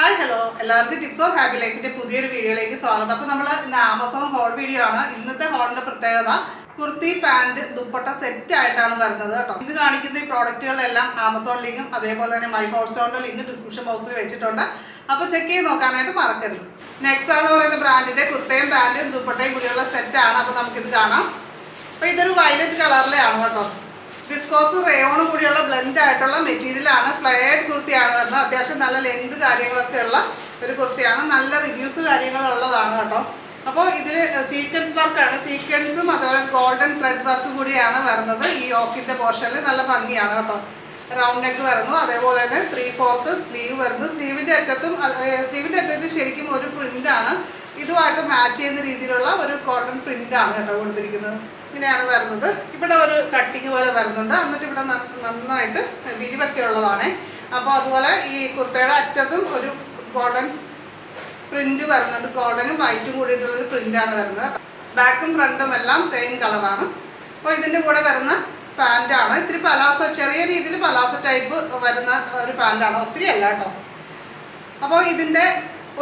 Hi hello എല്ലാവർക്കും tips of happy ലൈഫിന്റെ പുതിയൊരു വീഡിയോയിലേക്ക് സ്വാഗതം. അപ്പോൾ നമ്മൾ ഇന്ന് ആമസോൺ ഹോൾ വീഡിയോ ആണ്. ഇന്നത്തെ ഹോളിന്റെ പ്രത്യേകത കുർത്തി പാന്റ് ദുപ്പട്ട സെറ്റ് ആയിട്ടാണ് വരുന്നത് കേട്ടോ. ഇത് കാണിക്കുന്ന ഈ പ്രോഡക്റ്റുകളെല്ലാം ആമസോൺ ലിങ്കും അതേപോലെ തന്നെ മൈ ഹോട്ട്സ്റ്റോറിന്റെ ലിങ്ക് ഡിസ്ക്രിപ്ഷൻ ബോക്സിൽ വെച്ചിട്ടുണ്ട്. അപ്പോൾ ചെക്ക് ചെയ്ത് നോക്കാനായിട്ട് മറക്കരുത്. നെക്സ എന്ന് പറയുന്ന ബ്രാൻഡിന്റെ കുർത്തയും പാന്റും ദുപ്പട്ടയും കൂടിയുള്ള സെറ്റാണ്. അപ്പോൾ നമുക്കിത് കാണാം. അപ്പോൾ ഇതൊരു വയലറ്റ് കളറിലാണ് കേട്ടോ. വിസ്കോസ് റേയോണും കൂടിയുള്ള ബ്ലെൻഡ് ആയിട്ടുള്ള മെറ്റീരിയലാണ്. ഫ്ലെയർഡ് കുർത്തിയാണ് വരുന്നത്. അത്യാവശ്യം നല്ല ലെങ്ത് കാര്യങ്ങളൊക്കെ ഉള്ള ഒരു കുർത്തിയാണ്. നല്ല റിവ്യൂസ് കാര്യങ്ങളുള്ളതാണ് കേട്ടോ. അപ്പോൾ ഇതിൽ സീക്വൻസ് വർക്കാണ്. സീക്വൻസും അതുപോലെ ഗോൾഡൻ ത്രെഡ് വർക്കും കൂടിയാണ് വരുന്നത്. ഈ ഓഫിൻ്റെ പോർഷനിൽ നല്ല ഭംഗിയാണ് കേട്ടോ. റൗണ്ട് നെക്ക് വരുന്നു. അതേപോലെ തന്നെ 3/4 സ്ലീവ് വരുന്നു. സ്ലീവിൻ്റെ അറ്റത്ത് ശരിക്കും ഒരു പ്രിൻ്റാണ്. ഇതുമായിട്ട് മാച്ച് ചെയ്യുന്ന രീതിയിലുള്ള ഒരു ഗോൾഡൻ പ്രിൻ്റാണ് കേട്ടോ കൊടുത്തിരിക്കുന്നത്. ഇങ്ങനെയാണ് വരുന്നത്. ഇവിടെ ഒരു കട്ടിങ് പോലെ വരുന്നുണ്ട്. എന്നിട്ട് ഇവിടെ നന്നായിട്ട് വിരിവൊക്കെ ഉള്ളതാണ്. അപ്പോൾ അതുപോലെ ഈ കുർത്തയുടെ അറ്റത്തും ഒരു ഗോൾഡൻ പ്രിന്റ് വരുന്നുണ്ട്. ഗോൾഡനും വൈറ്റും കൂടിയിട്ടുള്ളൊരു പ്രിന്റാണ് വരുന്നത്. ബാക്കും ഫ്രണ്ടും എല്ലാം സെയിം കളറാണ്. അപ്പോൾ ഇതിൻ്റെ കൂടെ വരുന്ന പാൻറ്റാണ്. ഇത്തിരി പലാസോ, ചെറിയ രീതിയിൽ പലാസോ ടൈപ്പ് വരുന്ന ഒരു പാൻറ്റാണ്. ഒത്തിരി അല്ല കേട്ടോ. അപ്പോൾ ഇതിൻ്റെ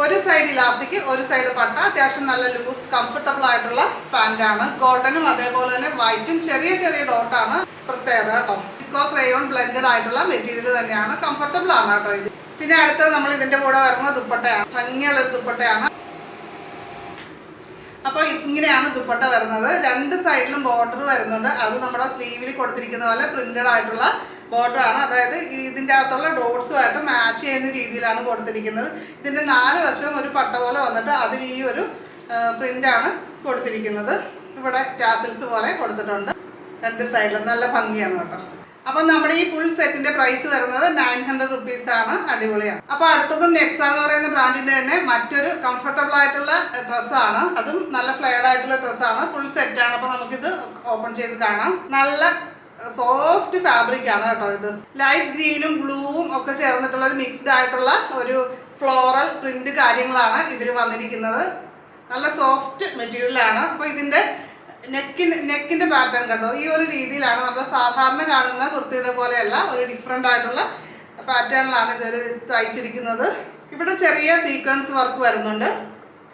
ഒരു സൈഡ് ഇലാസ്റ്റിക്, ഒരു സൈഡ് പട്ട. അത്യാവശ്യം നല്ല ലൂസ് കംഫർട്ടബിൾ ആയിട്ടുള്ള പാൻറ്റാണ്. ഗോൾഡനും അതേപോലെ തന്നെ വൈറ്റും ചെറിയ ചെറിയ ഡോട്ടാണ് പ്രത്യേകത കേട്ടോ. വിസ്കോസ് റേയോൺ ബ്ലെൻഡഡ് ആയിട്ടുള്ള മെറ്റീരിയൽ തന്നെയാണ്. കംഫർട്ടബിൾ ആണ് കേട്ടോ ഇത്. പിന്നെ അടുത്തത് നമ്മൾ ഇതിൻ്റെ കൂടെ വരുന്ന ദുപ്പട്ടയാണ്. ഭംഗിയുള്ളൊരു ദുപ്പട്ടയാണ്. അപ്പോൾ ഇങ്ങനെയാണ് ദുപ്പട്ട വരുന്നത്. രണ്ട് സൈഡിലും ബോർഡർ വരുന്നുണ്ട്. അത് നമ്മുടെ സ്ലീവിൽ കൊടുത്തിരിക്കുന്ന പോലെ പ്രിന്റഡ് ആയിട്ടുള്ള ബോർഡറാണ്. അതായത് ഇതിൻ്റെ അകത്തുള്ള ഡോട്ട്സുമായിട്ട് മാച്ച് ചെയ്യുന്ന രീതിയിലാണ് കൊടുത്തിരിക്കുന്നത്. ഇതിൻ്റെ 4 വശം ഒരു പട്ട പോലെ വന്നിട്ട് അതിൽ ഈ ഒരു പ്രിൻ്റാണ് കൊടുത്തിരിക്കുന്നത്. ഇവിടെ ടാസിൽസ് പോലെ കൊടുത്തിട്ടുണ്ട് രണ്ട് സൈഡിലും. നല്ല ഭംഗിയാണ് കേട്ടോ. അപ്പം നമ്മുടെ ഈ ഫുൾ സെറ്റിൻ്റെ പ്രൈസ് വരുന്നത് 900 റുപ്പീസാണ്. അടിപൊളിയാണ്. അപ്പോൾ അടുത്തതും നെക്സ എന്ന് പറയുന്ന ബ്രാൻഡിൻ്റെ തന്നെ മറ്റൊരു കംഫർട്ടബിൾ ആയിട്ടുള്ള ഡ്രസ്സാണ്. അതും നല്ല ഫ്ലെയർഡ് ആയിട്ടുള്ള ഡ്രസ്സാണ്. ഫുൾ സെറ്റാണ്. അപ്പോൾ നമുക്കിത് ഓപ്പൺ ചെയ്ത് കാണാം. നല്ല സോഫ്റ്റ് ഫാബ്രിക് ആണ് കേട്ടോ. ഇത് ലൈറ്റ് ഗ്രീനും ബ്ലൂവും ഒക്കെ ചേർന്നിട്ടുള്ള ഒരു മിക്സ്ഡ് ആയിട്ടുള്ള ഒരു ഫ്ലോറൽ പ്രിന്റ് കാര്യങ്ങളാണ് ഇതിൽ വന്നിരിക്കുന്നത്. നല്ല സോഫ്റ്റ് മെറ്റീരിയലാണ്. അപ്പോൾ ഇതിൻ്റെ നെക്കിൻ്റെ പാറ്റേൺ കണ്ടോ, ഈ ഒരു രീതിയിലാണ്. നമ്മൾ സാധാരണ കാണുന്ന കുർത്തിയുടെ പോലെയല്ല, ഒരു ഡിഫറെൻ്റ് ആയിട്ടുള്ള പാറ്റേണിലാണ് ഇത് തയ്ച്ചിരിക്കുന്നത്. ഇവിടെ ചെറിയ സീക്വൻസ് വർക്ക് വരുന്നുണ്ട്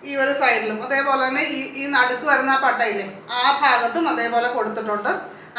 ഈ ഒരു സൈഡിലും. അതേപോലെ തന്നെ ഈ നടുക്ക് വരുന്ന ആ പട്ടയില്ലേ, ആ ഭാഗത്തും അതേപോലെ കൊടുത്തിട്ടുണ്ട്.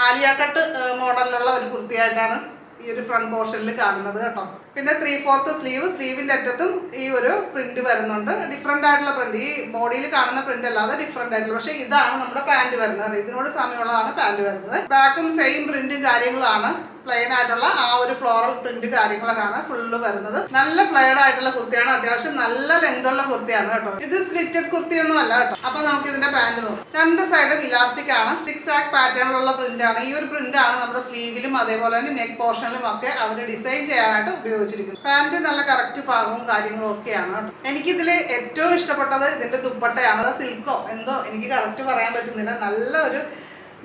ആലിയ കട്ട് മോഡലിലുള്ള ഒരു കുർത്തിയായിട്ടാണ് ഈ ഒരു ഫ്രണ്ട് പോർഷനിൽ കാണുന്നത് കേട്ടോ. പിന്നെ 3/4 സ്ലീവിൻ്റെ അറ്റത്തും ഈ ഒരു പ്രിന്റ് വരുന്നുണ്ട്. ഡിഫറെൻ്റ് ആയിട്ടുള്ള പ്രിന്റ്, ഈ ബോഡിയിൽ കാണുന്ന പ്രിന്റ് അല്ലാതെ ഡിഫറെൻ്റ് ആയിട്ടുള്ള. പക്ഷേ ഇതാണ് നമ്മുടെ പാൻറ് വരുന്നത്. ഇതിനോട് സാമ്യമുള്ളതാണ് പാൻറ് വരുന്നത്. ബാക്കും സെയിം പ്രിന്റും കാര്യങ്ങളാണ്. പ്ലെയിൻ ആയിട്ടുള്ള ആ ഒരു ഫ്ലോറൽ പ്രിന്റ് കാര്യങ്ങളൊക്കെയാണ് ഫുള്ള് വരുന്നത്. നല്ല ഫ്ലെയർഡ് ആയിട്ടുള്ള കുർത്തിയാണ്. അത്യാവശ്യം നല്ല ലെങ്ത് ഉള്ള കുർത്തിയാണ് കേട്ടോ. ഇത് സ്ലിറ്റഡ് കുർത്തിയൊന്നും അല്ല കേട്ടോ. അപ്പൊ നമുക്ക് ഇതിന്റെ പാന്റ് നോക്കാം. രണ്ട് സൈഡും ഇലാസ്റ്റിക് ആണ്. 6 ആക്ക് പാറ്റേണിലുള്ള പ്രിന്റ് ആണ്. ഈ ഒരു പ്രിന്റ് ആണ് നമ്മുടെ സ്ലീവിലും അതേപോലെ തന്നെ നെക്ക് പോർഷനിലും ഒക്കെ അവർ ഡിസൈൻ ചെയ്യാനായിട്ട് ഉപയോഗിച്ചിരിക്കുന്നത്. പാന്റ് നല്ല കറക്റ്റ് പാകവും കാര്യങ്ങളും ഒക്കെയാണ് കേട്ടോ. എനിക്കിതിൽ ഏറ്റവും ഇഷ്ടപ്പെട്ടത് ഇതിന്റെ ദുപ്പട്ടയാണ്. അത് സിൽക്കോ എന്തോ എനിക്ക് കറക്റ്റ് പറയാൻ പറ്റുന്നില്ല. നല്ല ഒരു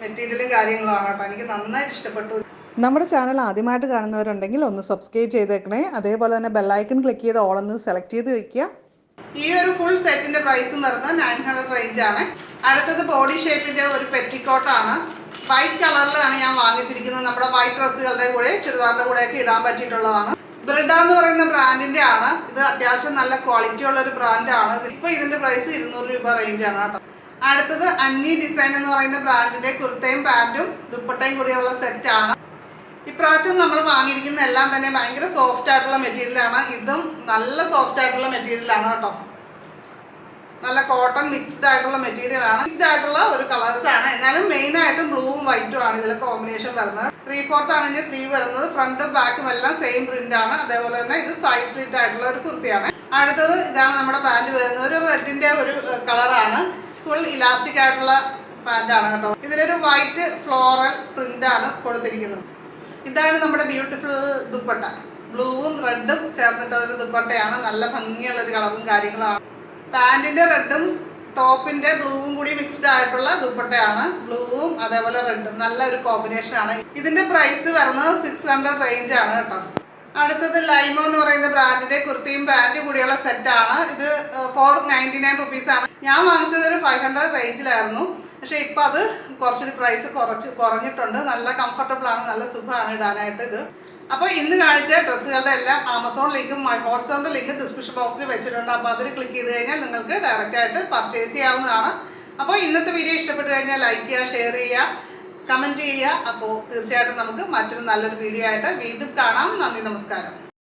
മെറ്റീരിയലും കാര്യങ്ങളുമാണ് കേട്ടോ. എനിക്ക് നന്നായിട്ട് ഇഷ്ടപ്പെട്ടു. നമ്മുടെ ചാനൽ ആദ്യമായിട്ട് കാണുന്നവരുണ്ടെങ്കിൽ ഒന്ന് സബ്സ്ക്രൈബ് ചെയ്തേക്കണേ. അതേപോലെ തന്നെ ബെല്ലൈക്കൺ ക്ലിക്ക് ചെയ്ത് ഓളൊന്ന് സെലക്ട് ചെയ്ത് വെക്കുക. ഈ ഒരു ഫുൾ സെറ്റിന്റെ പ്രൈസും വരുന്നത് 900 റേഞ്ച് ആണ്. അടുത്തത് ബോഡി ഷേപ്പിന്റെ ഒരു പെറ്റിക്കോട്ടാണ്. വൈറ്റ് കളറിലാണ് ഞാൻ വാങ്ങിച്ചിരിക്കുന്നത്. നമ്മുടെ വൈറ്റ് ഡ്രസ്സുകളുടെ കൂടെ ചുരിദാറിന്റെ കൂടെയൊക്കെ ഇടാൻ പറ്റിയിട്ടുള്ളതാണ്. ബ്രിഡ എന്ന് പറയുന്ന ബ്രാൻഡിന്റെ ആണ്. ഇത് അത്യാവശ്യം നല്ല ക്വാളിറ്റി ഉള്ള ഒരു ബ്രാൻഡാണ്. ഇപ്പോൾ ഇതിന്റെ പ്രൈസ് 200 രൂപ റേഞ്ചാണ് കേട്ടോ. അടുത്തത് അന്നി ഡിസൈൻ എന്ന് പറയുന്ന ബ്രാൻഡിന്റെ കുർത്തയും പാൻറ്റും ദുപ്പട്ടയും കൂടിയുള്ള സെറ്റാണ്. ഇപ്രാവശ്യം നമ്മൾ വാങ്ങിയിരിക്കുന്ന എല്ലാം തന്നെ ഭയങ്കര സോഫ്റ്റ് ആയിട്ടുള്ള മെറ്റീരിയലാണ്. ഇതും നല്ല സോഫ്റ്റ് ആയിട്ടുള്ള മെറ്റീരിയലാണ് കേട്ടോ. നല്ല കോട്ടൺ മിക്സ്ഡ് ആയിട്ടുള്ള മെറ്റീരിയലാണ്. മിക്സ്ഡ് ആയിട്ടുള്ള ഒരു കളേഴ്സാണ്. എന്നാലും മെയിനായിട്ടും ബ്ലൂവും വൈറ്റും ആണ് ഇതിലെ കോമ്പിനേഷൻ വരുന്നത്. 3/4 ആണ് ഇതിന്റെ സ്ലീവ് വരുന്നത്. ഫ്രണ്ടും ബാക്കും എല്ലാം സെയിം പ്രിന്റ് ആണ്. അതേപോലെ തന്നെ ഇത് സൈഡ് സ്ലിറ്റ് ആയിട്ടുള്ള ഒരു കുർത്തിയാണ്. അടുത്തത് ഇതാണ് നമ്മുടെ പാൻറ് വരുന്നത്. ഒരു റെഡിന്റെ ഒരു കളറാണ്. ഫുൾ ഇലാസ്റ്റിക് ആയിട്ടുള്ള പാൻറ്റാണ് കേട്ടോ. ഇതിലൊരു വൈറ്റ് ഫ്ലോറൽ പ്രിന്റ് ആണ് കൊടുത്തിരിക്കുന്നത്. ഇതാണ് നമ്മുടെ ബ്യൂട്ടിഫുൾ ദുപ്പട്ട. ബ്ലൂവും റെഡും ചേർന്നിട്ടുള്ള ഒരു ദുപ്പട്ടയാണ്. നല്ല ഭംഗിയുള്ള ഒരു കളറും കാര്യങ്ങളാണ്. പാൻറ്റിന്റെ റെഡും ടോപ്പിന്റെ ബ്ലൂവും കൂടി മിക്സ്ഡ് ആയിട്ടുള്ള ദുപ്പട്ടയാണ്. ബ്ലൂവും അതേപോലെ റെഡും നല്ല ഒരു കോമ്പിനേഷൻ ആണ്. ഇതിന്റെ പ്രൈസ് വരുന്നത് 600 റേഞ്ച് ആണ് കേട്ടോ. അടുത്തത് ലൈമോ എന്ന് പറയുന്ന ബ്രാൻഡിന്റെ കുർത്തിയും പാൻറ്റും കൂടിയുള്ള സെറ്റാണ്. ഇത് 499 റുപ്പീസാണ്. ഞാൻ വാങ്ങിച്ചത് ഒരു 500 റേഞ്ചിലായിരുന്നു. പക്ഷേ ഇപ്പം അത് കുറച്ചുകൂടി പ്രൈസ് കുറഞ്ഞിട്ടുണ്ട്. നല്ല കംഫർട്ടബിൾ ആണ്. നല്ല സുഖമാണ് ഇടാനായിട്ട്. ഇത് അപ്പോൾ ഇന്ന് കാണിച്ച ഡ്രസ്സുകളുടെ എല്ലാം ആമസോൺ ലിങ്കും ഹോട്ട്സ്റ്റാറിൻ്റെ ലിങ്ക് ഡിസ്ക്രിപ്ഷൻ ബോക്സിൽ വെച്ചിട്ടുണ്ട്. അപ്പോൾ അതിൽ ക്ലിക്ക് ചെയ്ത് കഴിഞ്ഞാൽ നിങ്ങൾക്ക് ഡയറക്റ്റായിട്ട് പർച്ചേസ് ചെയ്യാവുന്നതാണ്. അപ്പോൾ ഇന്നത്തെ വീഡിയോ ഇഷ്ടപ്പെട്ട് കഴിഞ്ഞാൽ ലൈക്ക് ചെയ്യുക, ഷെയർ ചെയ്യുക, കമൻറ്റ് ചെയ്യുക. അപ്പോൾ തീർച്ചയായിട്ടും നമുക്ക് മറ്റൊരു നല്ലൊരു വീഡിയോ ആയിട്ട് വീണ്ടും കാണാം. നന്ദി, നമസ്കാരം.